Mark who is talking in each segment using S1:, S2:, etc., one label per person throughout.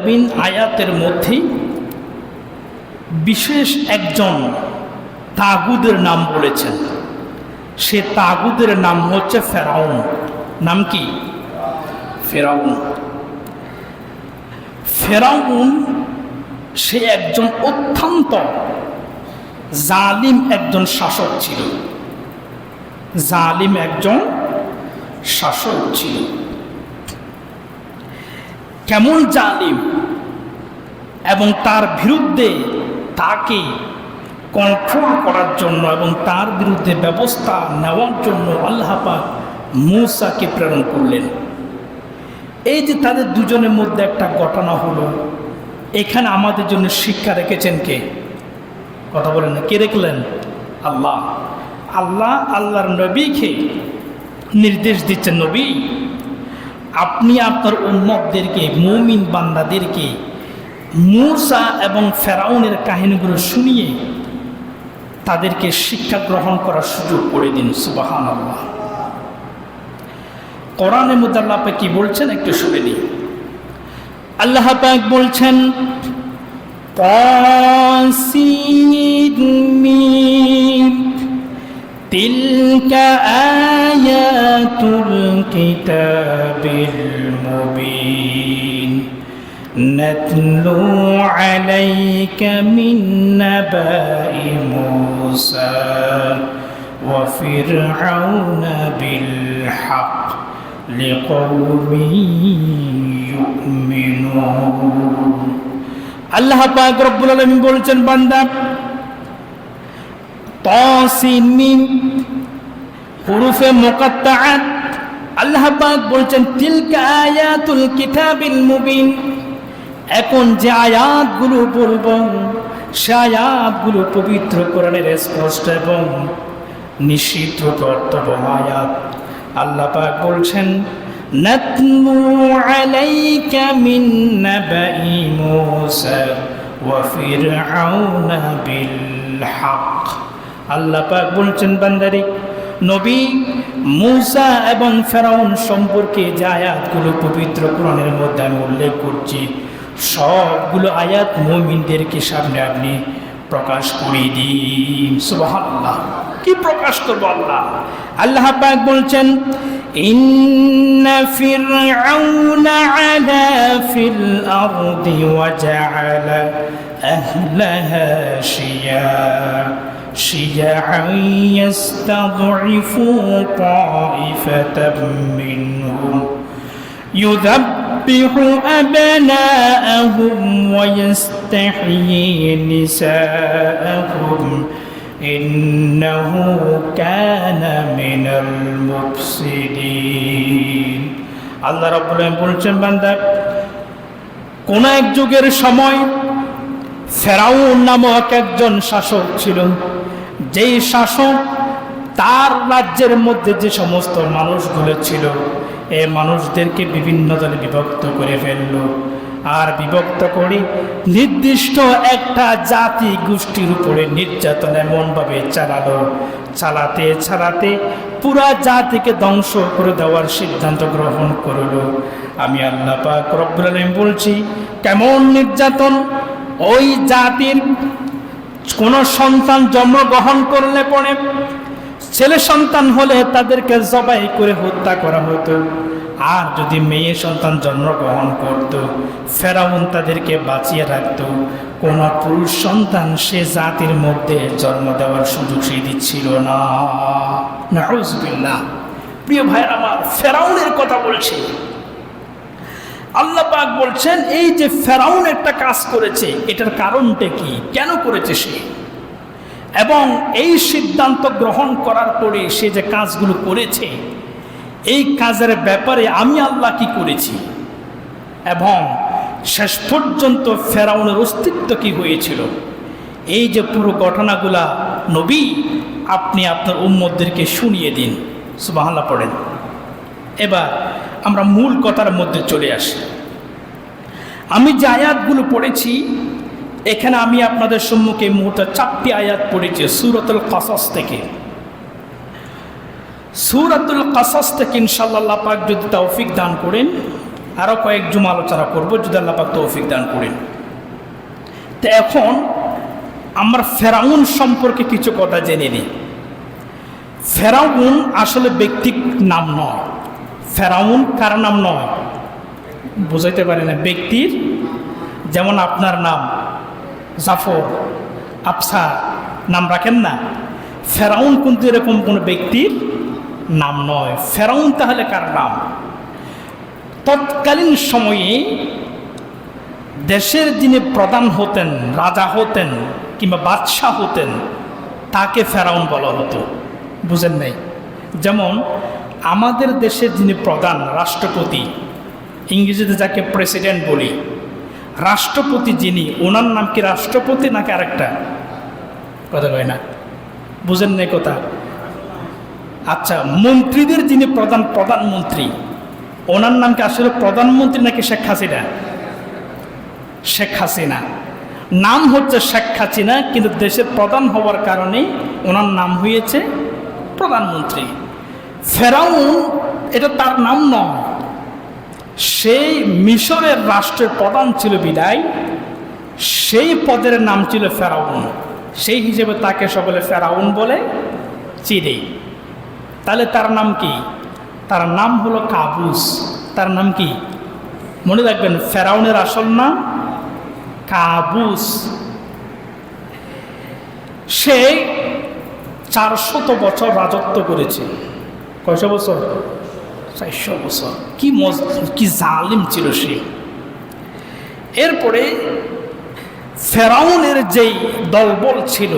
S1: বিন আয়াতের মধ্যে বিশেষ একজন তাগুদের নাম বলেছেন। সে তাগুদের নাম হচ্ছে ফেরাউন। নাম কি? ফেরাউন। ফেরাউন সে একজন অত্যন্ত জালিম একজন শাসক ছিল। জালিম একজন শাসক ছিল। কেমন জালিম, এবং তার বিরুদ্ধে তাকে কন্ট্রোল করার জন্য এবং তার বিরুদ্ধে ব্যবস্থা নেওয়ার জন্য আল্লাহ পাক মূসাকে প্রেরণ করলেন। এই যে তাদের দুজনের মধ্যে একটা ঘটনা হলো, এখানে আমাদের জন্য শিক্ষা রেখেছেন কে? কথা বলেন না, কে রেখলেন? আল্লাহ। আল্লাহ আল্লাহর নবীকে নির্দেশ দিচ্ছেন, নবী আপনি আপনার উম্মতদেরকে, মুমিন বান্দাদেরকে মূসা এবং ফেরাউনের কাহিনীগুলো শুনিয়ে তাদেরকে শিক্ষা গ্রহণ করার সুযোগ করে দিন। সুবহানাল্লাহ। কোরআনের মধ্যে আল্লাহ পাক কি বলছেন একটু শুনে নিই। আল্লাহ পাক বলছেন তাসিন তিলকা আয়াতুল কিতাবিল মুবিন নাতলু আলাইকা মিন নাবাই মূসা ওয়া ফিরআউনা বিল হক লিকওমিন ইউমিনুন। আল্লাহ পাক রব্বুল আলামিন বলছেন, বান্দা তাসিন মিম হুরুফে মুকাত্তাআত। আল্লাহ পাক বলছেন তিলকা আয়াতুল কিতাবিল মুবিন। এখন যে আয়াতগুলো বলবো সে আয়াতগুলো পবিত্র কোরআনের স্পষ্ট এবং নিষিদ্ধ অর্থবহ আয়াত। আল্লাহ পাক বলছেন নাতলু আলাইকা মিন নাবাই মূসা ওয়া ফিরআউনা বিল হক। আল্লাহ পাক বলছেন, বান্দারে নবী মূসা এবং ফেরাউন সম্পর্কে যে আয়াতগুলো পবিত্র কোরআনের মধ্যে আমি উল্লেখ করছি, সবগুলো আয়াত মুমিনদেরকে সামনে আপনি প্রকাশ করে দিন। সুবহানাল্লাহ। কি প্রকাশ করব আল্লাহ? আল্লাহ পাক বলছেন ইন্না ফিরআউনা আলা ফিল আরদি ওয়া জাআলা আহলাহা শিয়া'আন ইস্তাদ'ইফু তা'iফাতাম মিনহুম يذبح أبناءهم ويستحيي نساءهم إنه كان من المفسدين। আল্লাহ রাব্বুল আলামিন বলছেন, বান্দা কোন এক যুগের সময় ফেরাউন নামক একজন শাসক ছিল। যেই শাসক তার রাজ্যের মধ্যে যে সমস্ত মানুষগুলো ছিল, এই মানুষদেরকে বিভিন্ন দলে বিভক্ত করে ফেললো। আর বিভক্ত করে নির্দিষ্ট একটা জাতি গোষ্ঠীর উপরে নির্যাতন এমনভাবে চালাতে পুরা জাতিকে ধ্বংস করে দেওয়ার সিদ্ধান্ত গ্রহণ করলো। আমি আল্লাহ পাক রব্বুল আলামিন বলছি, কেমন নির্যাতন! ওই জাতির কোন সন্তান জন্মগ্রহণ করলে পরে ছেলে সন্তান হলে তাদেরকে জবাই করে হত্যা করা হতো। আর যদি মেয়ে সন্তান জন্মগ্রহণ করত, ফেরাউন তাদেরকে বাঁচিয়ে রাখত। কোন পুরুষ সন্তান সে জাতির মধ্যে জন্ম দেওয়ার সুযোগ সে দিচ্ছিল না। নাউযুবিল্লাহ। প্রিয় ভাইরা আমার, ফেরাউনের কথা বলছে আল্লাহ পাক বলছেন, এই যে ফেরাউন একটা কাজ করেছে, এটার কারণটা কি, কেন করেছে সে, এবং এই সিদ্ধান্ত গ্রহণ করার পরে সে যে কাজগুলো করেছে, এই কাজের ব্যাপারে আমি আল্লাহ কি করেছি, এবং শেষ পর্যন্ত ফেরাউনের অস্তিত্ব কি হয়েছিল, এই যে পুরো ঘটনাগুলা নবী আপনি আপনার উম্মতদেরকে শুনিয়ে দিন। সুবহানাল্লাহ পড়েন। এবার আমরা মূল কথার মধ্যে চলে আসি। আমি যে আয়াতগুলো পড়েছি, এখানে আমি আপনাদের সম্মুখে মোট 4টি আয়াত পড়েছি সূরাতুল কাসাস থেকে। সূরাতুল কাসাস থেকে ইনশাআল্লাহ আল্লাহ পাক যদি তৌফিক দান করেন আরও কয়েক জুমা আলোচনা করবো যদি আল্লাহ পাক তৌফিক দান করেন। তো এখন আমরা ফেরাউন সম্পর্কে কিছু কথা জেনে নিই। ফেরাউন আসলে ব্যক্তির নাম নয়। ফেরাউন কার নাম নয়? বুঝাইতে পারি না। ব্যক্তির, যেমন আপনার নাম জাফর, আফসা নাম রাখেন না, ফেরাউন কিন্তু এরকম কোনো ব্যক্তির নাম নয়। ফেরাউন তাহলে কার নাম? তৎকালীন সময়ে দেশের যিনি প্রধান হতেন, রাজা হতেন কিংবা বাদশাহ হতেন, তাকে ফেরাউন বলা হতো। বুঝেন নাই? যেমন আমাদের দেশের যিনি প্রধান, রাষ্ট্রপতি, ইংরেজিতে যাকে প্রেসিডেন্ট বলি, রাষ্ট্রপতি যিনি, ওনার নাম কি রাষ্ট্রপতি নাকি আরেকটা? কথা কয় না, বুঝেন নাই কথা? আচ্ছা, মন্ত্রীদের যিনি প্রধানমন্ত্রী, ওনার নাম কি আসলে প্রধানমন্ত্রী নাকি শেখ হাসিনা? শেখ হাসিনা নাম হচ্ছে শেখ হাসিনা, কিন্তু দেশের প্রধান হওয়ার কারণে ওনার নাম হয়েছে প্রধানমন্ত্রী। ফেরাউন এটা তার নাম নয়, সেই মিশরের রাষ্ট্রের প্রধান ছিল বিদায় সেই পদের নাম ছিল ফেরাউন। সেই হিসেবে তাকে সকলে ফেরাউন বলে চিনে। তাহলে তার নাম কি? তার নাম হলো কাবুস। তার নাম কি মনে রাখবেন? ফেরাউনের আসল নাম কাবুস। সে 400 বছর রাজত্ব করেছে। কয়শো বছর? 400 বছর। কি জালিম ছিল সে। এরপরে ফেরাউনের যেই দলবল ছিল,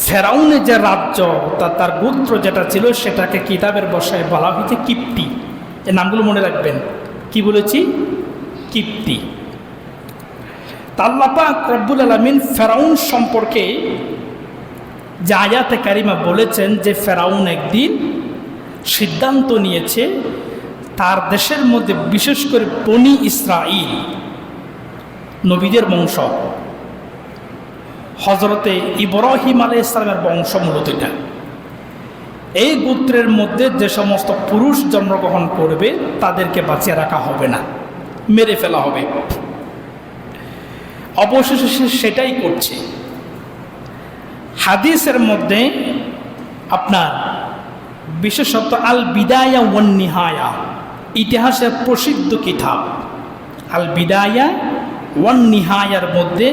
S1: ফেরাউনের যে রাজ্য, তার গোত্র যেটা ছিল, সেটাকে কিতাবের বসায় বলা হয়েছে কিপ্তি। এই নামগুলো মনে রাখবেন। কি বলেছি? কিপ্তি। আল্লাহ পাক রব্বুল আলামিন ফেরাউন সম্পর্কে যে আয়াতে কারিমা বলেছেন যে ফেরাউন একদিন সিদ্ধান্ত নিয়েছে তার দেশের মধ্যে, বিশেষ করে বনি ইসরাইল, নবীদের বংশ, হজরতে ইব্রাহিম আলাইহিস সালামের বংশ মূলত এটা, এই গোত্রের মধ্যে যে সমস্ত পুরুষ জন্মগ্রহণ করবে তাদেরকে বাঁচিয়ে রাখা হবে না, মেরে ফেলা হবে। অবশেষে সে সেটাই করছে। হাদিসের মধ্যে আপনার বিশেষত আল বিদায়া ওয়ান নিহায়া, ইতিহাসের প্রসিদ্ধ কিতাব আল বিদায়া ওয়ান নিহায়ার মধ্যে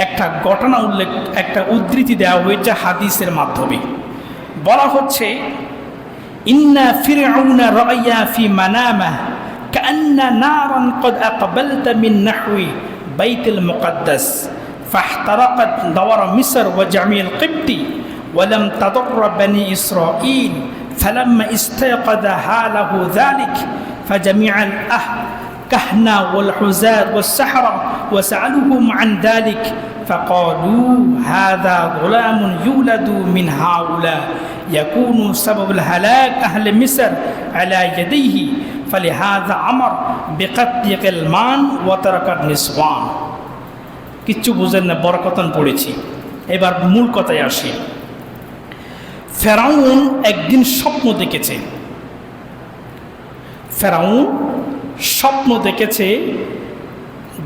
S1: একটা ঘটনা উল্লেখ, একটা উদ্ধৃতি দেওয়া হয়েছে হাদিসের মাধ্যমে। বলা হচ্ছে, ইন্না ফিরআউনা রাআয়া ফি মানামা কান্না নারান ক্বাদ আকবালত মিন নাহওয়ি বাইতুল মুকদ্দাস ফাহতারাকাত দাওয়ার মিসর ওয়া জামিল কিবতি ওয়া লাম তাদুর বনি ইসরাঈল ফালাম্মা ইস্তায়কাদ হালাহু যালিক ফাজামিআল কাহনা ওয়াল হুজার ওয়াস সাহরা ওয়াসআলুহুম আন যালিক فقالوا هذا غلام يولد من هؤلاء يكون سبب الهلاك أهل مصر على يديه فلهذا أمر بقتل غلمان وترك النسوان। কিচ্ছু বুঝেন না, বরকতন পড়েছি। এবার মূল কথায় আসি। ফেরাউন একদিন স্বপ্ন দেখেছে। ফেরাউন স্বপ্ন দেখেছে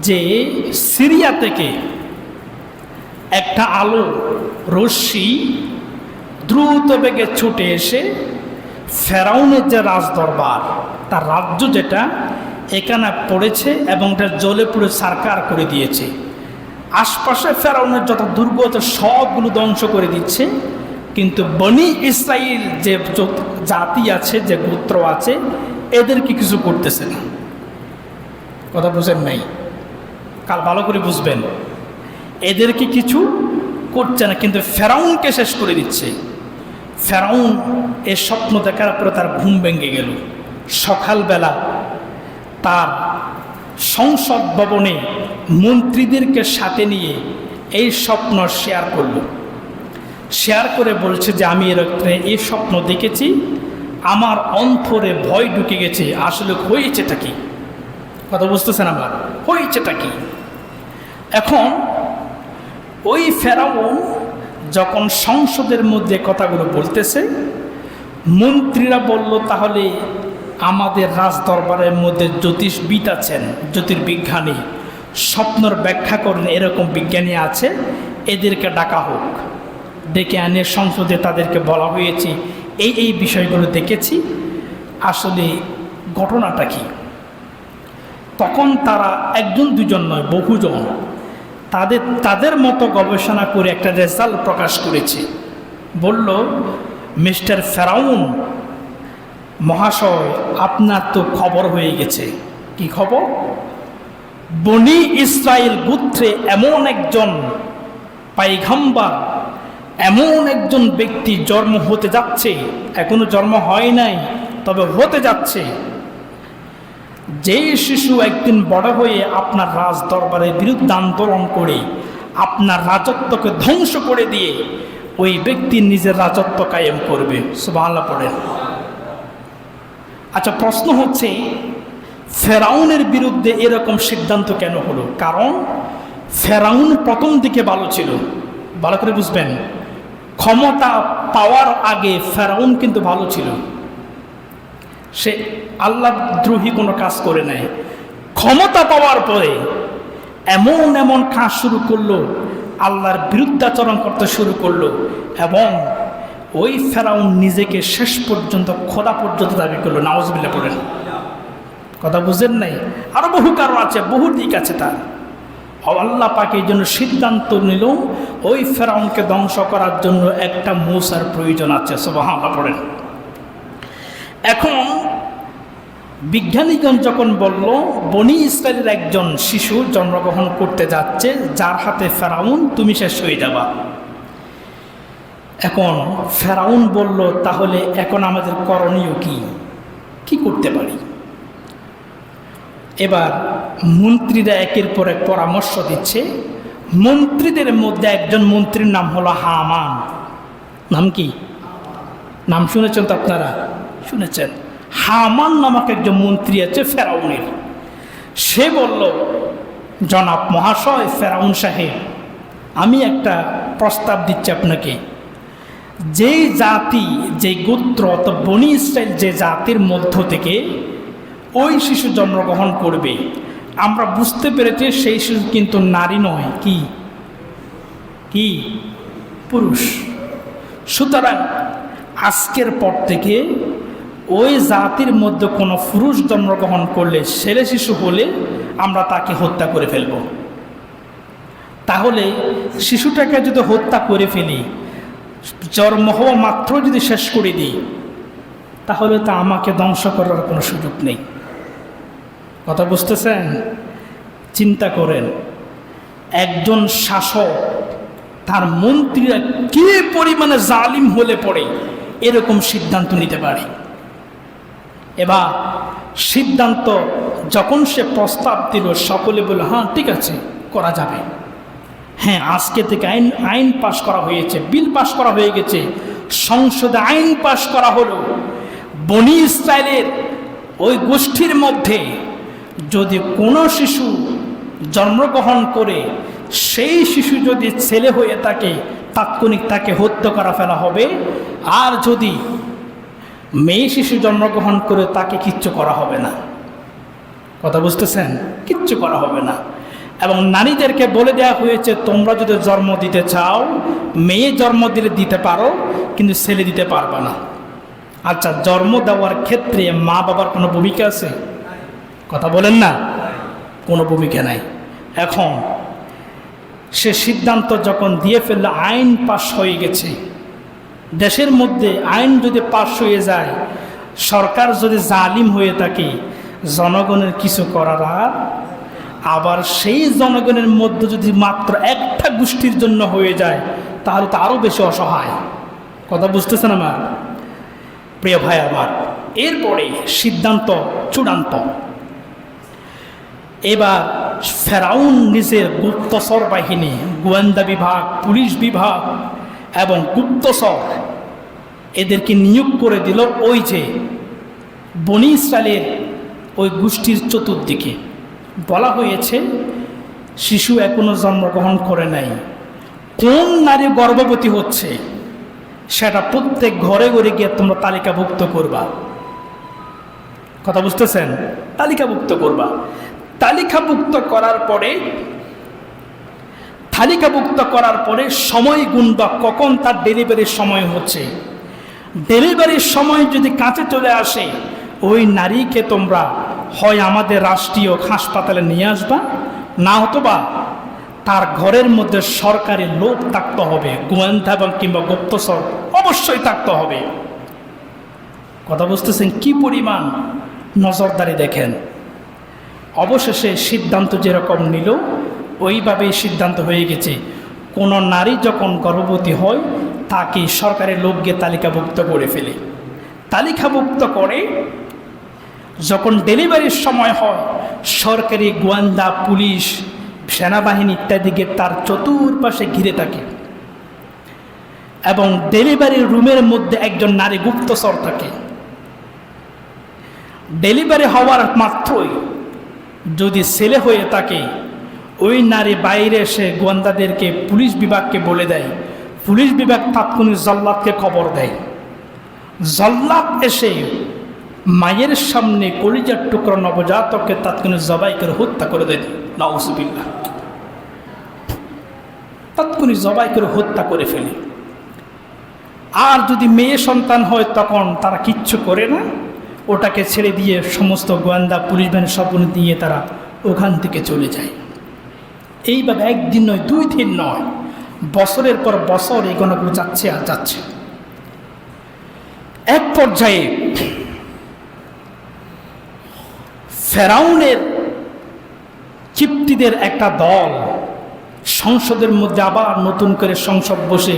S1: যে সিরিয়া থেকে একটা আলো রশ্মি দ্রুত বেগে ছুটে এসে ফেরাউনের যে রাজদরবার, তার রাজ্য যেটা, এখানে পড়েছে এবং এটা জ্বলে পুড়ে সারকার করে দিয়েছে। আশপাশে ফেরাউনের যত দুর্গ সবগুলো ধ্বংস করে দিচ্ছে, কিন্তু বনি ইসরাইল যে জাতি আছে, যে গোত্র আছে, এদেরকে কিছু করতেছে না। কথা বুঝেন নাই? কাল ভালো করে বুঝবেন। এদেরকে কিছু করছে না, কিন্তু ফেরাউনকে শেষ করে দিচ্ছে। ফেরাউন এ স্বপ্ন দেখার পরে তার ঘুম ভেঙে গেল। সকালবেলা তার সংসদ ভবনে মন্ত্রীদেরকে সাথে নিয়ে এই স্বপ্ন শেয়ার করল। শেয়ার করে বলছে যে আমি এই স্বপ্ন দেখেছি, আমার অন্তরে ভয় ঢুকে গেছে। আসলে হয়েছেটা কি? কথা বুঝতেছেন? আমার হয়েছেটা কি? এখন ওই ফেরাউন যখন সংসদের মধ্যে কথাগুলো বলতেছে, মন্ত্রীরা বলল, তাহলে আমাদের রাজ দরবারের মধ্যে জ্যোতিষবিদ আছেন, জ্যোতির্বিজ্ঞানী, স্বপ্নর ব্যাখ্যা করেন এরকম বিজ্ঞানী আছে, এদেরকে ডাকা হোক। ডেকে আনে সংসদে তাদেরকে বলা হয়েছে এই বিষয়গুলো দেখেছি, আসলে ঘটনাটা কি। তখন তারা একজন দুজন নয়, বহুজন তাদের মতো গবেষণা করে একটা রেজাল্ট প্রকাশ করেছে। বলল, মিস্টার ফেরাউন মহাশয়, আপনার তো খবর হয়ে গেছে। কি খবর? বনি ইসরায়েল গোত্রে এমন একজন পায়গাম্বার, এমন একজন ব্যক্তি জন্ম হতে যাচ্ছে, এখনো জন্ম হয় নাই তবে হতে যাচ্ছে, যে শিশু একদিন বড় হয়ে আপনার রাজ দরবারের বিরুদ্ধে আন্দোলন করে আপনার রাজত্বকে ধ্বংস করে দিয়ে ওই ব্যক্তি নিজের রাজত্ব কায়েম করবে। সুবহানাল্লাহ পড়েন। আচ্ছা, প্রশ্ন হচ্ছে ফেরাউনের বিরুদ্ধে এরকম সিদ্ধান্ত কেন হলো? কারণ ফেরাউন প্রথম দিকে ভালো ছিল, ভালো করে বুঝবেন। ক্ষমতা পাওয়ার আগে ফেরাউন কিন্তু ভালো ছিল, সে আল্লাহ দ্রোহী কোনো কাজ করে নাই। ক্ষমতা পাওয়ার পরে এমন এমন কাজ শুরু করলো, আল্লাহর বিরুদ্ধাচরণ করতে শুরু করলো, এবং ওই ফেরাউন নিজেকে শেষ পর্যন্ত খোদা পর্যন্ত দাবি করলো। নাউজুবিল্লাহ পড়েন। কথা বুঝেন নাই? আরো বহু কারণ আছে, বহু দিক আছে তার। আল্লাহ পাক এই জন্য সিদ্ধান্ত নিল ওই ফেরাউনকে ধ্বংস করার জন্য একটা মূসার প্রয়োজন আছে। সুবহানাল্লাহ পড়েন। এখন বিজ্ঞানীগণ যখন বলল বনি ইসরায়েলের একজন শিশু জন্মগ্রহণ করতে যাচ্ছে, যার হাতে ফেরাউন তুমি শেষ হয়ে যাবা। এখন ফেরাউন বলল, তাহলে এখন আমাদের করণীয় কি করতে পারি? এবার মন্ত্রীরা একের পর এক পরামর্শ দিচ্ছে। মন্ত্রীদের মধ্যে একজন মন্ত্রীর নাম হলো হামান। নাম কি? নাম শুনেছেন তো আপনারা? শুনেছেন। হামান নামক একজন মন্ত্রী আছে ফেরাউনের। সে বলল, জনাব মহাশয় ফেরাউন সাহেব, আমি একটা প্রস্তাব দিচ্ছি আপনাকে। যে জাতি, যে গোত্র, তো বনি ইসরায়েল যে জাতির মধ্য থেকে ওই শিশু জন্মগ্রহণ করবে, আমরা বুঝতে পেরেছি সেই শিশু কিন্তু নারী নয়, কি পুরুষ। সুতরাং আজকের পর থেকে ওই জাতির মধ্যে কোনো পুরুষ জন্মগ্রহণ করলে, ছেলে শিশু হলে আমরা তাকে হত্যা করে ফেলব। তাহলে শিশুটাকে যদি হত্যা করে ফেলি, জন্ম হওয়া মাত্র যদি শেষ করে দিই, তাহলে তা আমাকে ধ্বংস করার কোনো সুযোগ নেই। কথা বুঝতেছেন? চিন্তা করেন, একজন শাসক, তার মন্ত্রীরা কি পরিমাণে জালিম হলে পড়ে এরকম সিদ্ধান্ত নিতে পারে। এবার সিদ্ধান্ত যখন সে প্রস্তাব দিল, সকলে বলল হ্যাঁ ঠিক আছে, করা যাবে। হ্যাঁ, আজকে থেকে আইন পাশ করা হয়েছে, বিল পাশ করা হয়ে গেছে, সংসদে আইন পাশ করা হলো। বনি ইসরায়েলের ওই গোষ্ঠীর মধ্যে যদি কোনো শিশু জন্মগ্রহণ করে, সেই শিশু যদি ছেলে হয়ে থাকে, তাৎক্ষণিক তাকে হত্যা করা ফেলা হবে। আর যদি মেয়ে শিশু জন্মগ্রহণ করে, তাকে কিচ্ছু করা হবে না। কথা বুঝতেছেন? কিচ্ছু করা হবে না। এবং নারীদেরকে বলে দেওয়া হয়েছে, তোমরা যদি জন্ম দিতে চাও, মেয়ে জন্ম দিতে পারো, কিন্তু ছেলে দিতে পারবে না। আচ্ছা, জন্ম দেওয়ার ক্ষেত্রে মা বাবার কোনো ভূমিকা আছে? কথা বলেন না, কোনো ভূমিকা নাই। এখন সে সিদ্ধান্ত যখন দিয়ে ফেললো, আইন পাশ হয়ে গেছে, দেশের মধ্যে আইন যদি পাশ হয়ে যায়, সরকার যদি জালিম হয়ে থাকে, জনগণের কিছু করার আবার সেই জনগণের মধ্যে যদি মাত্র একটা গোষ্ঠীর জন্য হয়ে যায়, তাহলে তো আরও বেশি অসহায়। কথা বুঝতেছেন আমার প্রিয় ভাই আমার? এরপরে সিদ্ধান্ত চূড়ান্ত। এবার ফেরাউন নিজের গুপ্তচর বাহিনী, গোয়েন্দা বিভাগ, পুলিশ বিভাগ এবং গুপ্তচর এদেরকে নিয়োগ করে দিল ওই যে বনি ইসরায়েলের ওই গোষ্ঠীর চতুর্দিকে। বলা হয়েছে শিশু এখনো জন্মগ্রহণ করে নাই, কোন নারী গর্ভবতী হচ্ছে সেটা প্রত্যেক ঘরে ঘরে গিয়ে তোমরা তালিকাভুক্ত করবা। কথা বুঝতেছেন? তালিকাভুক্ত করবা। তালিকাভুক্ত করার পরে সময় গুনবা কখন তার ডেলিভারির সময় হচ্ছে। ডেলিভারির সময় যদি কাছে চলে আসে, ওই নারীকে তোমরা হয় আমাদের রাষ্ট্রীয় হাসপাতালে নিয়ে আসবা, না হতোবা তার ঘরের মধ্যে সরকারি লোক থাকতে হবে, গোয়েন্দা এবং কিংবা গুপ্তচর অবশ্যই থাকতে হবে। কথা বুঝতেছেন? কি পরিমাণ নজরদারি দেখেন। অবশেষে সিদ্ধান্ত যেরকম নিল ওইভাবেই সিদ্ধান্ত হয়ে গেছে, কোনো নারী যখন গর্ভবতী হয় তাকে সরকারের লোক গিয়ে তালিকাভুক্ত করে ফেলে। তালিকাভুক্ত করে যখন ডেলিভারির সময় হয়, সরকারি গোয়েন্দা, পুলিশ, সেনাবাহিনী ইত্যাদিকে তার চতুর্পাশে ঘিরে থাকে এবং ডেলিভারি রুমের মধ্যে একজন নারী গুপ্তচর থাকে। ডেলিভারি হওয়ার মাত্রই যদি ছেলে হয়ে থাকে, ওই নারী বাইরে এসে গোয়েন্দাদেরকে, পুলিশ বিভাগকে বলে দেয়। পুলিশ বিভাগ তাৎক্ষণিক জল্লাদকে খবর দেয়। জল্লাদ এসে মায়ের সামনে কলিজার টুকরো নবজাতককে তাৎক্ষণিক জবাই করে হত্যা করে দেয়। নাউজুবিল্লাহ। তাৎক্ষণিক জবাই করে হত্যা করে ফেলে। আর যদি মেয়ে সন্তান হয় তখন তারা কিচ্ছু করে না, ওটাকে ছেড়ে দিয়ে সমস্ত গোয়েন্দা, পুলিশ বাহিনী সব দিয়ে তারা ওখান থেকে চলে যায়। এইভাবে একদিন নয়, 2 দিন নয়, বছরের পর বছর এই গণগুলো যাচ্ছে আর যাচ্ছে। এক পর্যায়ে ফেরাউনের কিপ্তিদের একটা দল সংসদের মধ্যে আবার নতুন করে সংসদ বসে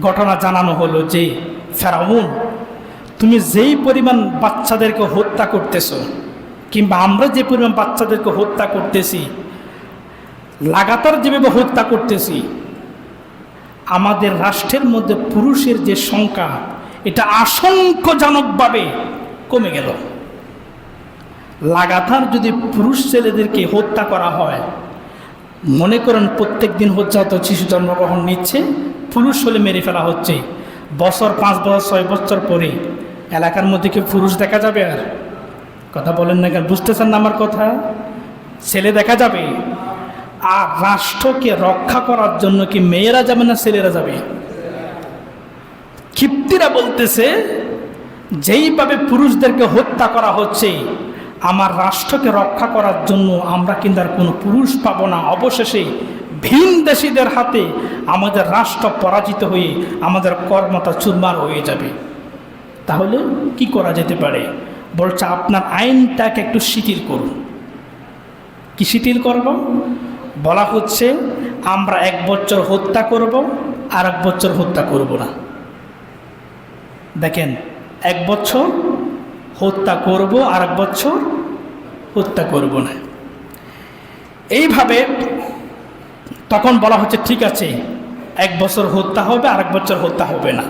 S1: ঘটনা জানানো হলো যে, ফেরাউন, তুমি যেই পরিমাণ বাচ্চাদেরকে হত্যা করতেছো, কিংবা আমরা যে পরিমাণ বাচ্চাদেরকে হত্যা করতেছি, লাগাতার যেভাবে হত্যা করতেছি, আমাদের রাষ্ট্রের মধ্যে পুরুষের যে সংখ্যা এটা আশঙ্কাজনকভাবে কমে গেল। লাগাতার যদি পুরুষ ছেলেদেরকে হত্যা করা হয়, মনে করেন প্রত্যেক দিন হচ্ছে শিশু জন্মগ্রহণ নিচ্ছে, পুরুষ হলে মেরে ফেলা হচ্ছে। বছর 5 বছর 6 বছর পরে এলাকার মধ্যে কি পুরুষ দেখা যাবে? আর কথা বলেন না কেন? বুঝতেছেন না আমার কথা? ছেলে দেখা যাবে। আর রাষ্ট্রকে রক্ষা করার জন্য কি মেয়েরা যাবে না ছেলেরা যাবে? ক্ষিপ্তিরা বলতেছে, যেইভাবে পুরুষদেরকে হত্যা করা হচ্ছে, আমার রাষ্ট্রকে রক্ষা করার জন্য আমরা কিন্তু আর কোনো পুরুষ পাবো না। অবশেষে ভিন দেশীদের হাতে আমাদের রাষ্ট্র পরাজিত হয়ে আমাদের কর্মতা চুরমার হয়ে যাবে। তাহলে কি করা যেতে পারে? বলছে, আপনার আইনটাকে একটু শিথিল করুন। কি শিথিল করব? বলা হচ্ছে, আমরা 1 বছর হত্যা করব, আর 1 বছর হত্যা করব না। দেখেন, 1 বছর হত্যা করব, আর 1 বছর হত্যা করব না। এইভাবে তখন বলা হচ্ছে, ঠিক আছে, 1 বছর হত্যা হবে, আর 1 বছর হত্যা হবে না।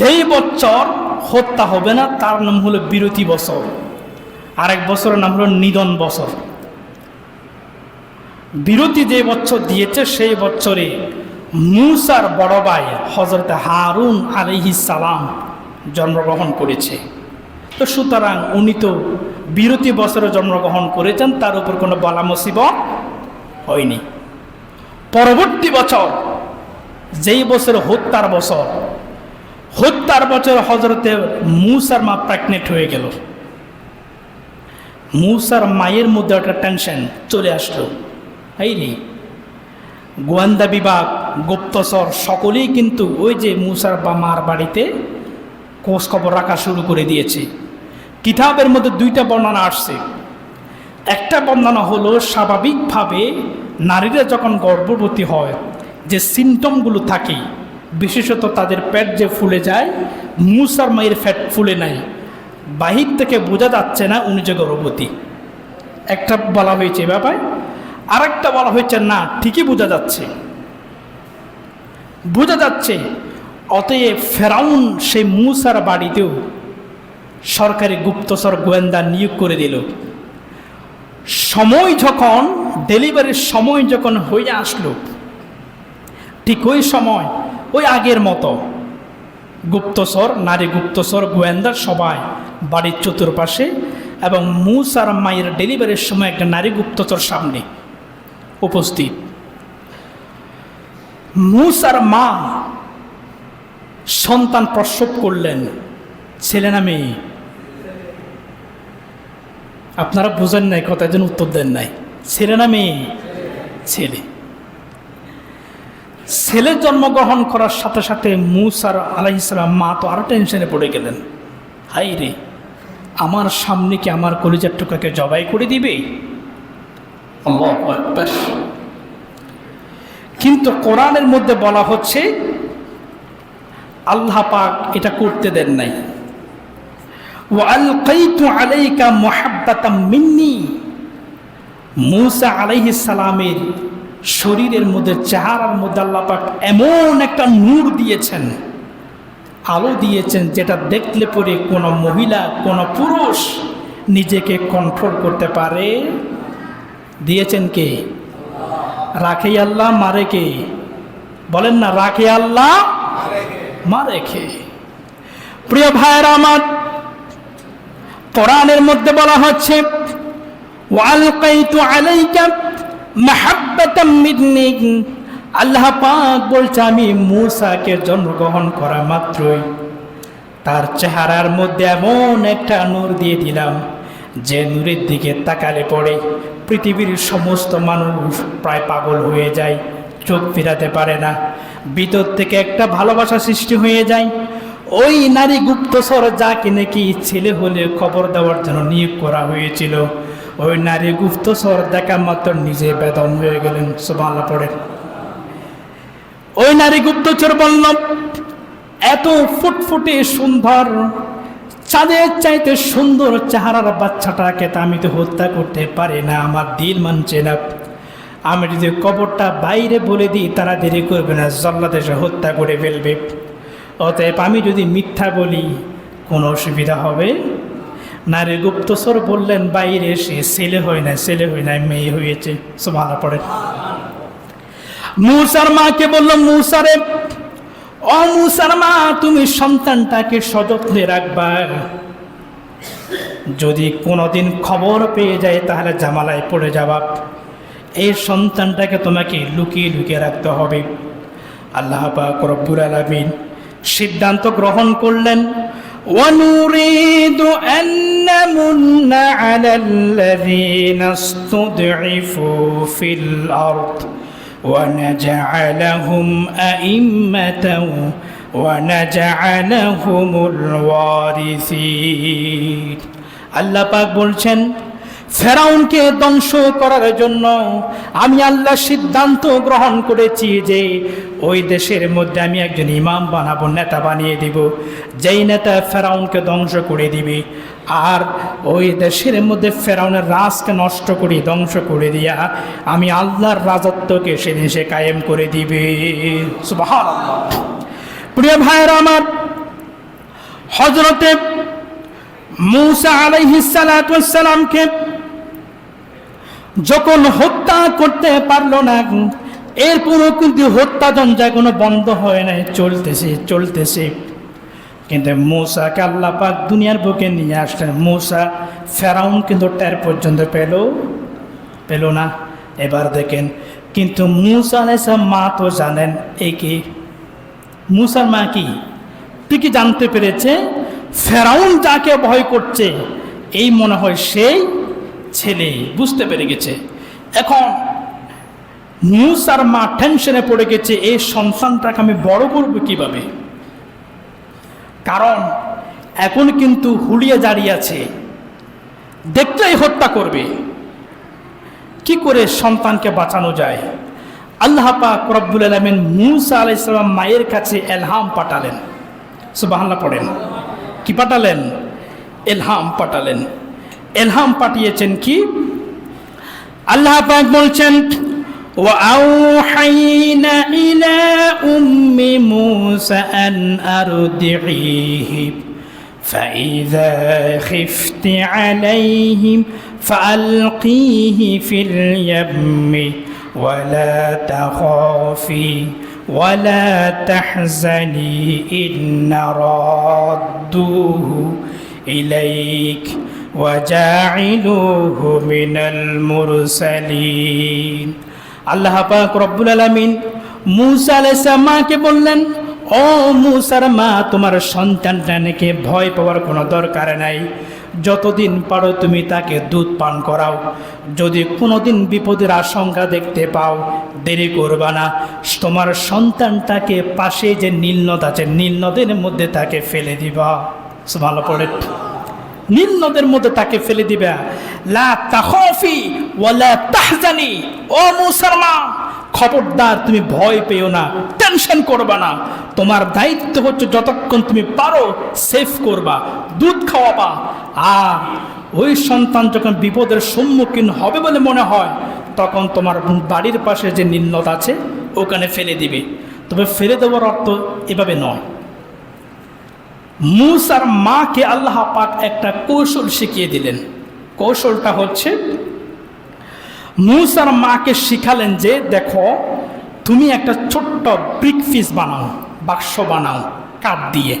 S1: যেই বছর হত্যা হবে না তার নাম হলো বিরতি বছর, আর 1 বছরের নাম হলো নিধন বছর। বিরতি যে বছর দিয়েছে সেই বছরে মূসার বড় ভাই হযরত হারুন আলাইহিস সালাম জন্মগ্রহণ করেছে। তো সুতরাং উনি তো বিরতি বছরে জন্মগ্রহণ করেছেন, তার উপর কোনো বালা মুসিবত হয়নি। পরবর্তী বছর, যেই বছর হত্যার বছর, হত্যার বছর হযরতে মূসার মা প্রেগনেন্ট হয়ে গেল। মূসার মায়ের মধ্যে একটা টেনশন চলে আসলো। এই রে, গোয়েন্দা বিভাগ, গুপ্তচর সকলেই কিন্তু ওই যে মূসার মার বাড়িতে খোঁজ খবর রাখা শুরু করে দিয়েছে। কিতাবের মধ্যে 2টা বর্ণনা আসছে। একটা বর্ণনা হলো, স্বাভাবিকভাবে নারীরা যখন গর্ভবতী হয় যে সিমটমগুলো থাকে, বিশেষত তাদের পেট যে ফুলে যায়, মূসার মায়ের পেট ফুলে নাই, বাহির থেকে বোঝা যাচ্ছে না উনি যে গর্ভবতী। একটা বলা হয়েছে ব্যাপার, আরেকটা বলা হয়েছে না, ঠিকই বোঝা যাচ্ছে। অতএব ফেরাউন সেই মূসার বাড়িতেও সরকারি গুপ্তচর গোয়েন্দা নিয়োগ করে দিল। সময় যখন ডেলিভারির সময় যখন হয়ে আসলো, ঠিক ওই সময় ওই আগের মতো গুপ্তচর, নারী গুপ্তচর, গোয়েন্দা সবাই বাড়ির চতুর্পাশে, এবং মূসার মায়ের ডেলিভারির সময় একটা নারী গুপ্তচর সামনে উপস্থিত। মূসার মা সন্তান প্রসব করলেন, ছেলে না মেয়ে? আপনারা বুঝেন নাই, কথা যেন উত্তর দেন নাই। ছেলে না মেয়ে? ছেলে। ছেলে জন্মগ্রহণ করার সাথে সাথে মূসার আলাইহিস সালাম মা তো আরো টেনশনে পড়ে গেলেন, হাই রে, আমার সামনে কি আমার কলিজার টুকাকে জবাই করে দিবে? আল্লাহু আকবার। কিন্তু কোরআনের মধ্যে বলা হচ্ছে আল্লাহ পাক এটা করতে দেন নাই। ওয়া আলকাইতু আলাইকা মুহাব্বাতাম মিন্নি, মূসা আলাইহিস সালামের শরীরের মধ্যে, চেহারার মধ্যে আল্লাহ পাক এমন একটা নূর দিয়েছেন, আলো দিয়েছেন, যেটা দেখলে পরে কোনো মহিলা, কোনো পুরুষ নিজেকে কন্ট্রোল করতে পারে। দিয়েছেন কে? রাখে আল্লাহ, মারে কে? বলেন না, রাখে আল্লাহ, মারে কে? প্রিয় ভাইয়েরা আমার, কোরআনের মধ্যে বলা হচ্ছে ওয়ালকাইতু আলাইকা মাহাব্বাতাম মিন্নি, আল্লাহ পাক বলছে আমি মূসাকে জন্মগ্রহণ করা মাত্রই তার চেহারার মধ্যে এমন একটা নূর দিয়ে দিলাম, যে নূরের দিকে তাকালে পড়ে পৃথিবীর সমস্ত মানুষ প্রায় পাগল হয়ে যায়, চোখ ফিরাতে পারে না, ভিতর থেকে একটা ভালোবাসা সৃষ্টি হয়ে যায়। ওই নারী গুপ্তচর যাকে নাকি ছেলে হলে খবর দেওয়ার জন্য নিয়োগ করা হয়েছিল, ওই নারী গুপ্তচর দেখা মাত্র নিজে বেদম হয়ে গেলেন। সুবহানাল্লাহ পড়েন। ওই নারী গুপ্তচর বলল, এত ফুটফুটে সুন্দর, চাঁদের চাইতে সুন্দর চেহারার বাচ্চাটাকে তো আমি তো হত্যা করতে পারি না, আমার দিল মানছে না। আমি যদি কবরটা বাইরে বলে দিই তারা দেরি করবে না, জল্লাদ এসে হত্যা করে ফেলবে। অতএব আমি যদি মিথ্যা বলি কোনো অসুবিধা হবে? নারী গুপ্তচর বললেন, বাইরে এসে ছেলে হয় না, ছেলে হয় না, মেয়ে হয়েছে। সুবহানাল্লাহ পড়ে। মূসার মাকে বলল, মূসারে, ও মূসার মা, তুমি সন্তানটাকে সযত্নে রাখবা, যদি কোনোদিন খবর পেয়ে যায় তাহলে জামালায় পড়ে যাবা, এই সন্তানটাকে তোমাকে লুকিয়ে লুকিয়ে রাখতে হবে। আল্লাহ পাক রব্বুল আলামিন সিদ্ধান্ত গ্রহণ করলেন, ওয়ানুরিদু আন নামুন্না আলাল্লাযীনা ইসতুদঈফু ফিল আরদ ونجعلهم أئمة ونجعلهم الوارثين। আল্লাহ পাক বলছেন, ফেরাউনকে ধ্বংস করার জন্য আমি আল্লাহ সিদ্ধান্ত গ্রহণ করেছি যে ওই দেশের মধ্যে আমি একজন ইমাম বানাবো, নেতা বানিয়ে দিব, যেই নেতা ফেরাউনকে ধ্বংস করে দিবে, আর ওই দেশের মধ্যে ফেরাউনের রাজকে নষ্ট করে ধ্বংস করে দিয়া আমি আল্লাহর রাজত্বকে সেদিন সে কায়েম করে দিবে। সুবহানাল্লাহ। প্রিয় ভাইয়েরা আমার, হযরতে মূসা আলাইহিস সালাতু ওয়াস সালামকে যখন হত্যা করতে পারলো না, এরপরও কিন্তু হত্যাযজ্ঞ কোনো বন্ধ হয় নাই, চলতেছে। কিন্তু মূসাকে আল্লাহ পাক দুনিয়ার বুকে নিয়ে আসলেন। মূসা, ফেরাউন কিন্তু টের পর্যন্ত পেল না। এবার দেখেন, কিন্তু মূসা আলাইহিস সালাম মা তো জানেন, এই কি মূসার মা কি ঠিকই জানতে পেরেছে ফেরাউন যাকে ভয় করছে এই মনে হয় সেই ছেলে, বুঝতে পেরে গেছে। এখন মূসার মা টেনশনে পড়ে গেছে, এই সন্তানটাকে আমি বড় করবো কিভাবে, কারণ এখন কিন্তু হুলিয়ে দাঁড়িয়ে আছে, দেখলেই হত্যা করবে, কি করে সন্তানকে বাঁচানো যায়। আল্লাহ পাক রব্বুল আলামিন মূসা আলাইহিস সালাম মায়ের কাছে ইলহাম পাঠালেন। সুবহানাল্লাহ পড়েন। কি পাঠালেন? ইলহাম পাঠালেন। ইলহাম পাঠিয়েছেন কি? আল্লাহ পাক বলছেন, وأوحينا إلى أم موسى أن أرضعيه فإذا خفت عليهم فألقيه في اليم ولا تخافي ولا تحزني إن ردوه ইলাইক ওয়া জাইলুহু মিনাল মুরসালিন। আল্লাহ পাক রব্বুল আলামিন মূসা আলাইহিস সালামকে বললেন, ও মূসার মা, তোমার সন্তানটাকে ভয় পাওয়ার কোনো দরকার নাই। যতদিন পারো তুমি তাকে দুধ পান করাও। যদি কোনোদিন বিপদের আশঙ্কা দেখতে পাও, দেরি করবা না, তোমার সন্তানটাকে পাশে যে নীল নদ আছে, নীল নদের মধ্যে তাকে ফেলে দিবা। সুবহানাল্লাহ পড়ে, নীল নদের মধ্যে তাকে ফেলে দিবা। লা তাখাফি ওয়া লা তাহজানি, ও মূসার মা, খবরদার তুমি ভয় পেও না, টেনশন করবা না। তোমার দায়িত্ব হচ্ছে যতক্ষণ তুমি পারো সেফ করবা, দুধ খাওয়াবা। আর ওই সন্তান যখন বিপদের সম্মুখীন হবে বলে মনে হয়, তখন তোমার বাড়ির পাশে যে নীল নদ আছে ওখানে ফেলে দিবে। তবে ফেলে দেওয়ার অর্থ এভাবে নয়। মূসার মাকে আল্লাহ পাক একটা কৌশল শিখিয়ে দিলেন। কৌশলটা হচ্ছে, মূসার মাকে শিখালেন যে দেখো, তুমি একটা ছোট্ট ব্রিক পিস বানাও, বাক্স বানাও কাঠ দিয়ে।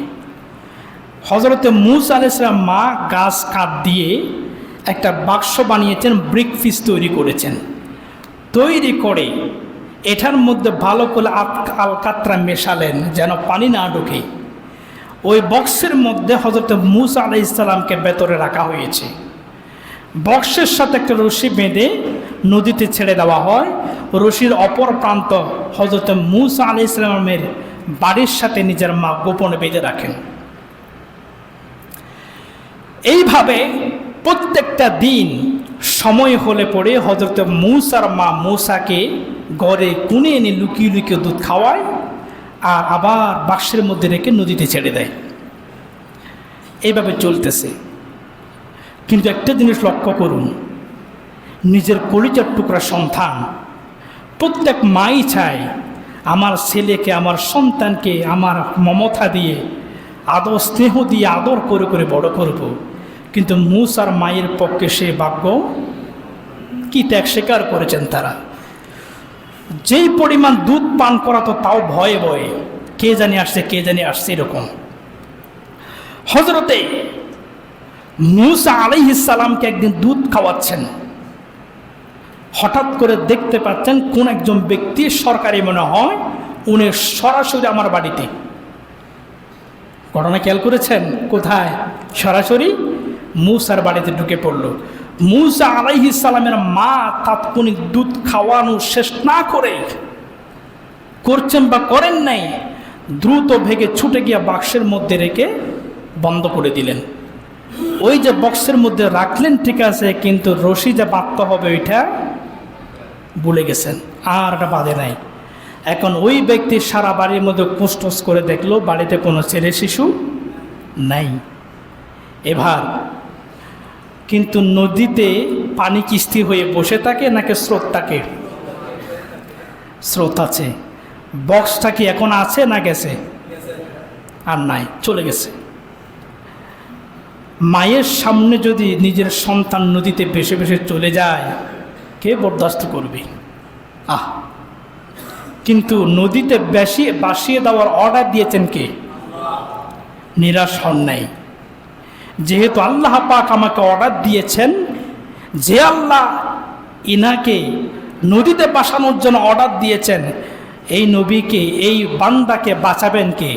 S1: হযরতে মূসা আলাইহিস সালাম মা গাছ কাঠ দিয়ে একটা বাক্স বানিয়েছেন, ব্রিক পিস তৈরি করেছেন। তৈরি করে এটার মধ্যে ভালো করে আলকাতরা মেশালেন যেন পানি না ঢোকে। ওই বক্সের মধ্যে হযরতে মূসা আলাইহিস সালামকে ভেতরে রাখা হয়েছে। বক্সের সাথে একটা রশি বেঁধে নদীতে ছেড়ে দেওয়া হয়। রশির অপর প্রান্ত হযরত মূসা আলাইহিস সালামের বাড়ির সাথে নিজের মা গোপনে বেঁধে রাখেন। এইভাবে প্রত্যেকটা দিন সময় হলে পরে হযরত মূসার মা মূসাকে ঘরে কুনে এনে লুকিয়ে লুকিয়ে দুধ খাওয়ায়, আর আবার বাক্সের মধ্যে রেখে নদীতে ছেড়ে দেয়। এইভাবে চলতেছে। কিন্তু একটা জিনিস লক্ষ্য করুন, নিজের কলিজার টুকরা সন্তান, প্রত্যেক মাই চায় আমার ছেলেকে, আমার সন্তানকে আমার মমতা দিয়ে, আদর স্নেহ দিয়ে আদর করে করে বড় করব। কিন্তু মূসার মায়ের পক্ষে সে ভাগ্য কি ত্যাগ স্বীকার করেছেন তারা। যেই পরিমাণ দুধ পান করাতো তাও ভয়ে ভয়ে, কে জানি আসছে কে জানি আসছে এরকম। হযরতে মূসা আলাইহিস সালামকে একদিন দুধ খাওয়াচ্ছেন, হঠাৎ করে দেখতে পাচ্ছেন কোন একজন ব্যক্তি, সরকারি মনে হয়, উনি সরাসরি আমার বাড়িতে। ঘটনা খেয়াল করেছেন? কোথায়? সরাসরি মূসার বাড়িতে ঢুকে পড়ল। মূসা আলাইহিস সালামের মা তাৎক্ষণিক দুধ খাওয়ানো শেষ না করে, করছেন বা করেন নাই, দ্রুত ভেগে ছুটে গিয়ে বাক্সের মধ্যে রেখে বন্ধ করে দিলেন। ওই যে বক্সের মধ্যে রাখলেন ঠিক আছে, কিন্তু রশি যে বাঁধতে হবে ওইটা ভুলে গেছেন, আর এটা বাঁধে নাই। এখন ওই ব্যক্তি সারা বাড়ির মধ্যে কুচটুচ করে দেখলো, বাড়িতে কোনো ছেলে শিশু নাই। এবার কিন্তু নদীতে পানি কি স্থির হয়ে বসে থাকে নাকি স্রোত থাকে? স্রোত আছে। বক্সটা কি এখন আছে না গেছে? আর নাই, চলে গেছে। মায়ের সামনে যদি নিজের সন্তান নদীতে ভেসে ভেসে চলে যায়, কে বরদাস্ত করবে? কিন্তু নদীতে ভাসিয়ে দেওয়ার অর্ডার দিয়েছেন কে? নিরাশ হন নাই। যেহেতু আল্লাহ পাক আমাকে অর্ডার দিয়েছেন, যে আল্লাহ ইনাকে নদীতে ভাসানোর জন্য অর্ডার দিয়েছেন, এই নবীকে, এই বান্দাকে বাঁচাবেন কে?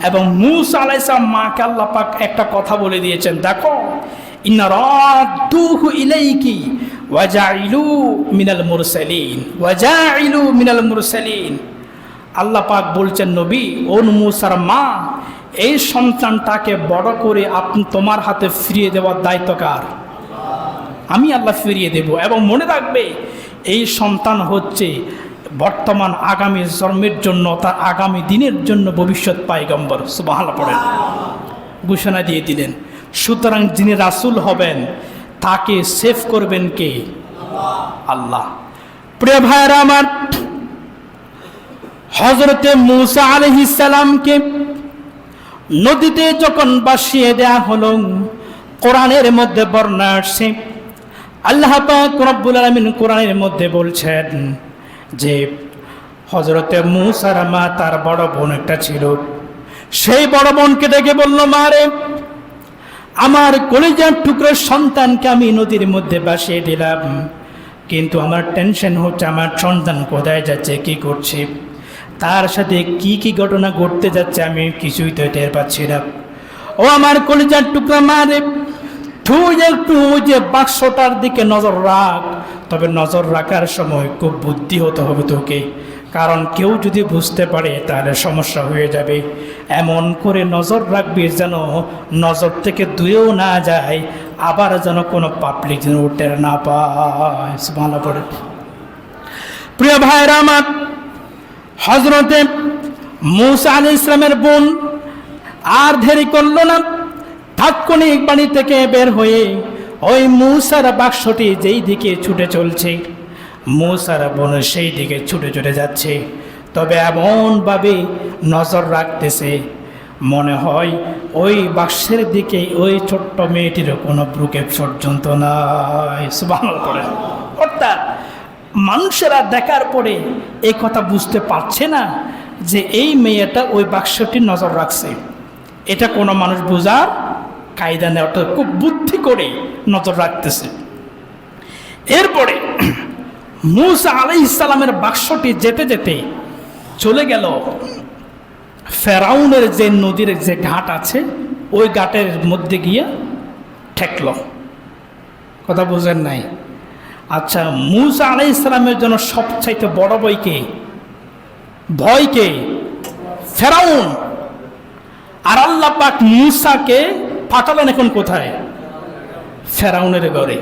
S1: এবং মূসা আলাইহিস সালাম মাকে আল্লাহ পাক একটা কথা বলে দিয়েছেন, দেখো, ইন্না রাদ্দুহু ইলাইকি ওয়া জাইলু মিনাল মুরসালিন, ওয়া জাইলু মিনাল মুরসালিন। আল্লাহ পাক বলছেন, নবী, ও মূসার মা, এই সন্তানটাকে বড় করে আপনি তোমার হাতে ফিরিয়ে দেওয়ার দায়িত্ব কার? আমি আল্লাহ ফিরিয়ে দেব। এবং মনে রাখবে, এই সন্তান হচ্ছে বর্তমান আগামী জন্মের জন্য, তার আগামী দিনের জন্য ভবিষ্যৎ পয়গম্বর। সুবহানাল্লাহ পড়েন। ঘোষণা দিয়ে দিলেন। সুতরাং যিনি রাসূল হবেন তাকে সেভ করবেন কে? আল্লাহ। প্রিয় ভাইরা আমার, হযরতে মূসা আলাইহিস সালামকে নদীতে যখন ভাসিয়ে দেয়া হলো, কোরআনের মধ্যে বর্ণনা আসছে, আল্লাহ পাক রব্বুল আলামিন কোরআনের মধ্যে বলছেন যে হযরতে মূসার মা, তার বড় বোন একটা ছিল, সেই বড় বোনকে ডেকে বলল, মা রে, আমার কলিজার টুকরোর সন্তানকে আমি নদীর মধ্যে ভাসিয়ে দিলাম, কিন্তু আমার টেনশন হচ্ছে আমার সন্তান কোথায় যাচ্ছে, কি করছে, তার সাথে কি কি ঘটনা ঘটতে যাচ্ছে আমি কিছুই তো টের পাচ্ছি না। ও আমার কলিজার টুকরা মারে, তুই একটু ওই যে বাক্সটার দিকে নজর রাখ, তবে নজর রাখার সময় খুব বুদ্ধি হতে হবে তোকে, কারণ কেউ যদি বুঝতে পারে তাহলে সমস্যা হয়ে যাবে। এমন করে নজর রাখবি যেন নজর থেকে দূরেও না যায়, আবার যেন কোনো পাবলিক যেন উঠে না পায়। সুবহানাল্লাহ পড়ে। প্রিয় ভাইরা আমার, হযরতে মূসা আলাইহিস সালামের বোন আর দেরি করল না, তাৎক্ষণিক বাড়ি থেকে বের হয়ে ওই মূসার বাক্সটি যেই দিকে ছুটে চলছে, মূসার বোন সেই দিকে ছুটে ছুটে যাচ্ছে। তবে এমনভাবে নজর রাখতেছে মনে হয় ওই বাক্সের দিকে ওই ছোট্ট মেয়েটির কোনো ভ্রুক্ষেপ পর্যন্ত নাই। সুবহানাল্লাহ পড়ে। অর্থাৎ মানুষেরা দেখার পরে এই কথা বুঝতে পারছে না যে এই মেয়েটা ওই বাক্সটির নজর রাখছে। এটা কোনো মানুষ বোঝার কায়দা নেই, অর্থাৎ খুব বুদ্ধি করে নজর রাখতেছে। এরপরে মূসা আলাইহিস সালামের বাক্সটি যেতে যেতে চলে গেল ফেরাউনের যে নদীর যে ঘাট আছে ওই ঘাটের মধ্যে গিয়ে ঠেকল। কথা বুঝেন নাই? আচ্ছা, মূসা আলাইহিস সালামের জন্য সবচাইতে বড় ভয়কে ফেরাউন, আর আল্লাহ পাক মূসাকে পাঠালেন এখন কোথায়? ফেরাউনের ঘরে।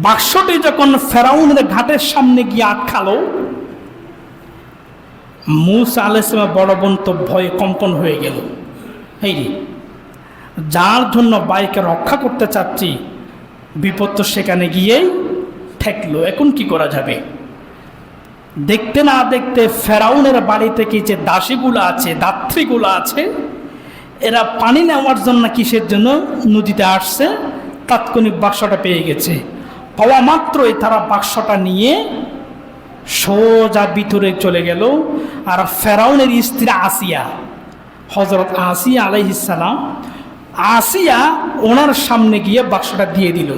S1: বাক্সটি যখন ফেরাউনের ঘাটের সামনে গিয়ে আটকালো, মূসা আলাইহিস সালামের বড় বোন তো ভয়ে কম্পন হয়ে গেল। এই রে, যার জন্য বাইকে রক্ষা করতে চাচ্ছি বিপদ তো সেখানে গিয়েই ঠেকলো, এখন কি করা যাবে? দেখতে না দেখতে ফেরাউনের বাড়ি থেকে যে দাসীগুলো আছে, দাত্রীগুলো আছে, এরা পানি নেওয়ার জন্য কিসের জন্য নদীতে আসছে, তাৎক্ষণিক বাক্সটা পেয়ে গেছে। পাওয়া মাত্রই তারা বাক্সটা নিয়ে সোজা ভিতরে চলে গেল। আর ফেরাউনের স্ত্রী আসিয়া, হযরত আসিয়া আলাইহিস সালাম, আসিয়া ওনার সামনে গিয়ে বাক্সটা দিয়ে দিল,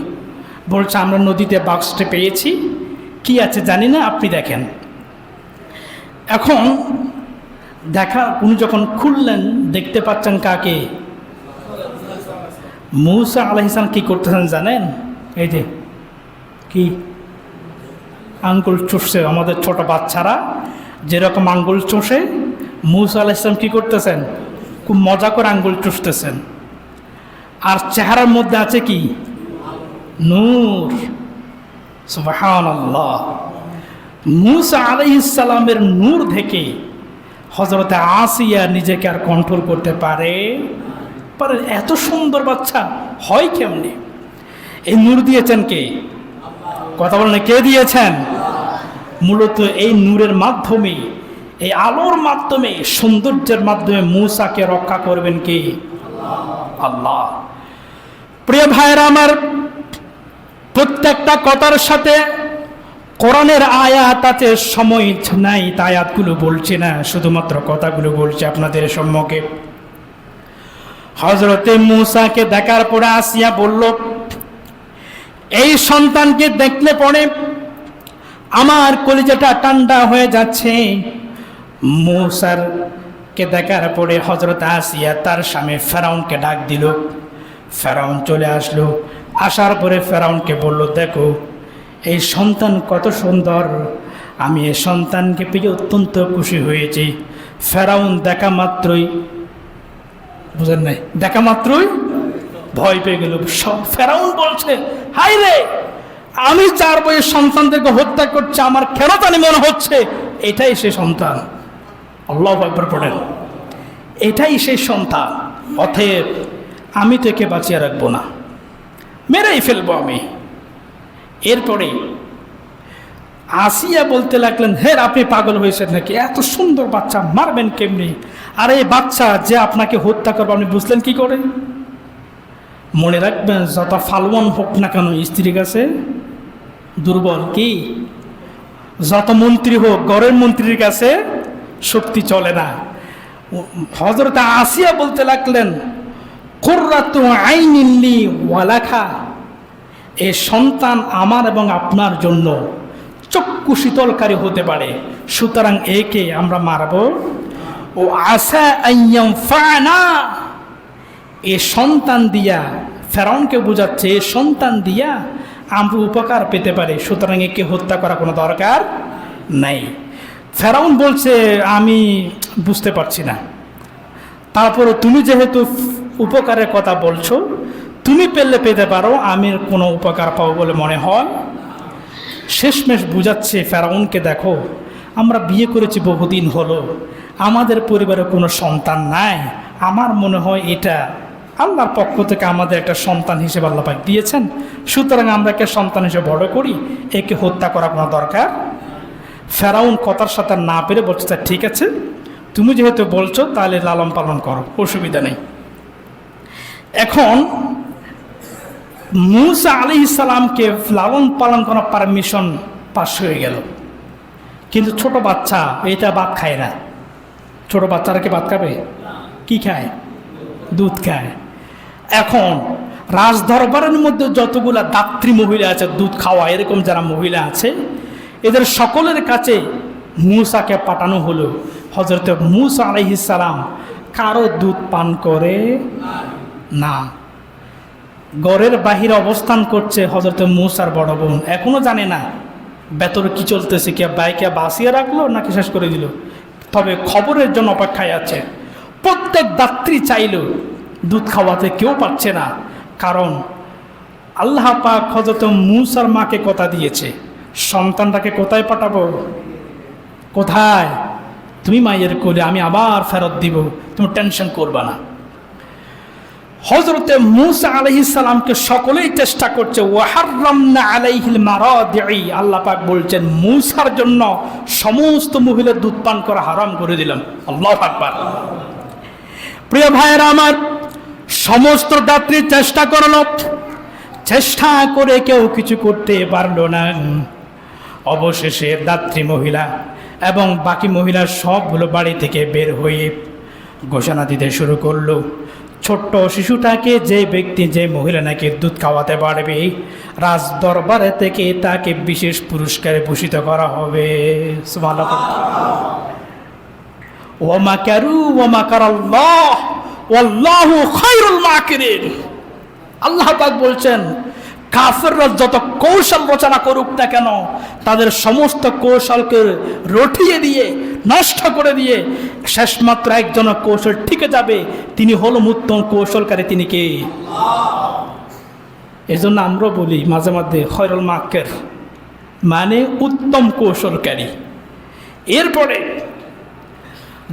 S1: বলছে আমরা নদীতে বাক্সটা পেয়েছি, কি আছে জানি না, আপনি দেখেন। এখন উনি যখন খুললেন দেখতে পাচ্ছেন কাকে? মূসা আলাইহিস সালাম। কি করতেছেন জানেন? এই যে কি আঙ্গুল চুষছে, আমাদের ছোট বাচ্চারা যেরকম আঙ্গুল চষে, মূসা আলাইহিস সালাম কি করতেছেন? খুব মজা করে আঙ্গুল চুষতেছেন। আর চেহারার মধ্যে আছে কি? নূর। সুবহানাল্লাহ। মূসা আলাইহিস সালামের নূর থেকে হযরতে আসিয়া নিজেকে আর কন্ট্রোল করতে পারে? এত সুন্দর বাচ্চা হয় কেমনে? এই নূর দিয়েছেন কে? কথা বলেন, কে দিয়েছেন? মূলত এই নূরের মাধ্যমে, এই আলোর মাধ্যমে, সৌন্দর্যের মাধ্যমে মূসাকে রক্ষা করবেন কে? আল্লাহ। প্রিয় ভাইরা আমার, প্রত্যেকটা কথার সাথে কোরআনের আয়াত আছে, সময় নাই তাই আয়াতগুলো বলছি না, শুধুমাত্র কথাগুলো বলছি আপনাদের সম্মুখে। হযরতে মূসাকে দেখার পরে আসিয়া বলল, এই সন্তানকে দেখলে পরে আমার কলিজাটা ঠান্ডা হয়ে যাচ্ছে। মূসাকে দেখার পরে হযরত আসিয়া তার স্বামী ফেরাউনকে ডাক দিল। ফেরাউন চলে আসলো। আসার পরে ফেরাউনকে বলল, দেখো এই সন্তান কত সুন্দর, আমি এই সন্তানকে পেয়ে অত্যন্ত খুশি হয়েছি। ফেরাউন দেখা মাত্রই, বুঝেন নাই, দেখা মাত্রই ভয় পেয়ে গেল। ফেরাউন বলছে, হাই রে, আমি 4 বছরের সন্তানদেরকে হত্যা করছি, আমার কেন জানি মনে হচ্ছে এটাই সে সন্তান। আল্লাহু আকবার পড়েন, এটাই সেই সন্তান। অতএব আমি তো একে বাঁচিয়ে রাখবো না, মেরেই ফেলবো আমি। এরপরে আসিয়া বলতে লাগলেন, হে আপনি পাগল হয়েছেন নাকি? এত সুন্দর বাচ্চা মারবেন কেমনি? আর এই বাচ্চা যে আপনাকে হত্যা করবে আপনি বুঝলেন কি করে? মনে রাখবেন, যত ফালওয়ান হোক না কেন স্ত্রীর কাছে দুর্বল। কি? যত মন্ত্রী হোক, ঘরের মন্ত্রীর কাছে শক্তি চলে না। হযরত আসিয়া বলতে লাগলেন, কুররাতু আইনিন লি ওয়া লাকা, এ সন্তান আমার এবং আপনার জন্য চক্ষু শীতলকারী হতে পারে, সুতরাং একে আমরা মারব। ও আসা আইয়াম ফানা, এ সন্তান দিয়া, ফেরাউনকে বোঝাচ্ছে এ সন্তান দিয়া আমরা উপকার পেতে পারি, সুতরাং একে হত্যা করা কোনো দরকার নাই। ফেরাউন বলছে আমি বুঝতে পারছি না, তারপরে তুমি যেহেতু উপকারের কথা বলছো, তুমি পেলে পেতে পারো, আমি কোনো উপকার পাবো বলে মনে হয়। শেষমেশ বুঝাচ্ছে ফেরাউনকে, দেখো আমরা বিয়ে করেছি বহুদিন হলো, আমাদের পরিবারে কোনো সন্তান নাই, আমার মনে হয় এটা আল্লাহর পক্ষ থেকে আমাদের একটা সন্তান হিসেবে আল্লাহ পাক দিয়েছেন, সুতরাং আমরা একে সন্তান হিসেবে বড় করি, একে হত্যা করা কোনো দরকার। ফেরাউন কথার সাথে না পেরে বলছে ঠিক আছে, তুমি যেহেতু বলছো তাহলে লালন পালন করো, অসুবিধা নেই। এখন মূসা আলাইহিস সালামকে লালন পালন করার পারমিশন পাস হয়ে গেল, কিন্তু ছোট বাচ্চা এটা ভাত খায় না। ছোট বাচ্চারা কি ভাত খাবে? কি খায়? দুধ খায়। এখন রাজ দরবারের মধ্যে যতগুলা দাত্রী মহিলা আছে, দুধ খাওয়া এরকম যারা মহিলা আছে, এদের সকলের কাছে মূসাকে পাঠানো হলো। হযরত মূসা আলাইহিস সালাম কারো দুধ পান করে না। ঘরের বাহিরে অবস্থান করছে হযরত মূসার বড় বোন, এখনো জানে না ভেতরে কি চলতেছে, কে বাইকে বাঁচিয়ে রাখলো নাকি শেষ করে দিল, তবে খবরের জন্য অপেক্ষায় আছে। প্রত্যেক দাত্রী চাইল দুধ খাওয়াতে, কেউ পাচ্ছে না, কারণ আল্লাহ পাক হযরত মূসার মাকে কথা দিয়েছে সন্তানটাকে কোথায় পাঠাবো, কোথায়? তুমি মায়ের কোলে, আমি আবার ফেরত দিব, তুমি টেনশন করবা না। হযরতে মূসা আলাইহিস সালামকে সকলেই চেষ্টা করছে, ওয়াহাররামনা আলাইহিল মারাদিই, আল্লাহ পাক বলছেন মূসার জন্য সমস্ত মহিলার দুধ পান করা হারাম করে দিলাম। আল্লাহু আকবার। প্রিয় ভাইয়েরা আমার, সমস্ত দাত্রী চেষ্টা করল, চেষ্টা করে কেউ কিছু করতে পারলো না। অবশেষে দাত্রী মহিলা এবং বাকি মহিলা সবগুলো বাড়ি থেকে বের হয়ে ঘোষণা দিতে শুরু করলো, ছোট্ট শিশুটাকে যে ব্যক্তি, যে মহিলা নাকি দুধ খাওয়াতে পারবে, রাজ দরবারে থেকে তাকে বিশেষ পুরস্কারে ভূষিত করা হবে। সুবহানাল্লাহ। ওয়া মাকারু ওয়া মাকারাল্লাহ ওয়াল্লাহু খায়রুল মাকিরিন। আল্লাহ পাক বলছেন কাফেররা যত কৌশল রচনা করুক না কেন, তাদের সমস্ত কৌশলকে রটিয়ে দিয়ে, নষ্ট করে দিয়ে শেষমাত্র একজন কৌশল ঠিকে যাবে, তিনি হল উত্তম কৌশলকারী, তিনি কে? এজন্য আমরা বলি মাঝে মাঝে খয়রুল মাকির, মানে উত্তম কৌশলকারী। এরপরে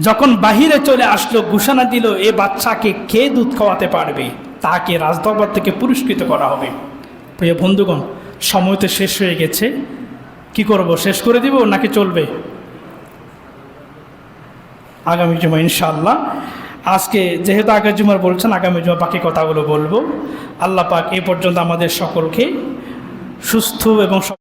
S1: যখন বাহিরে চলে আসলো, ঘোষণা দিল এ বাচ্চাকে কে দুধ খাওয়াতে পারবে তাকে রাজদরবার থেকে পুরস্কৃত করা হবে। প্রিয় বন্ধুগণ, সময় তো শেষ হয়ে গেছে, কি করব, শেষ করে দিব নাকি চলবে? আগামী জুমা ইনশাআল্লাহ। আজকে যেহেতু আগের জুমার বলছেন, আগামী জুমা বাকি কথাগুলো বলবো। আল্লাহ পাক এ পর্যন্ত আমাদের সকলকে সুস্থ এবং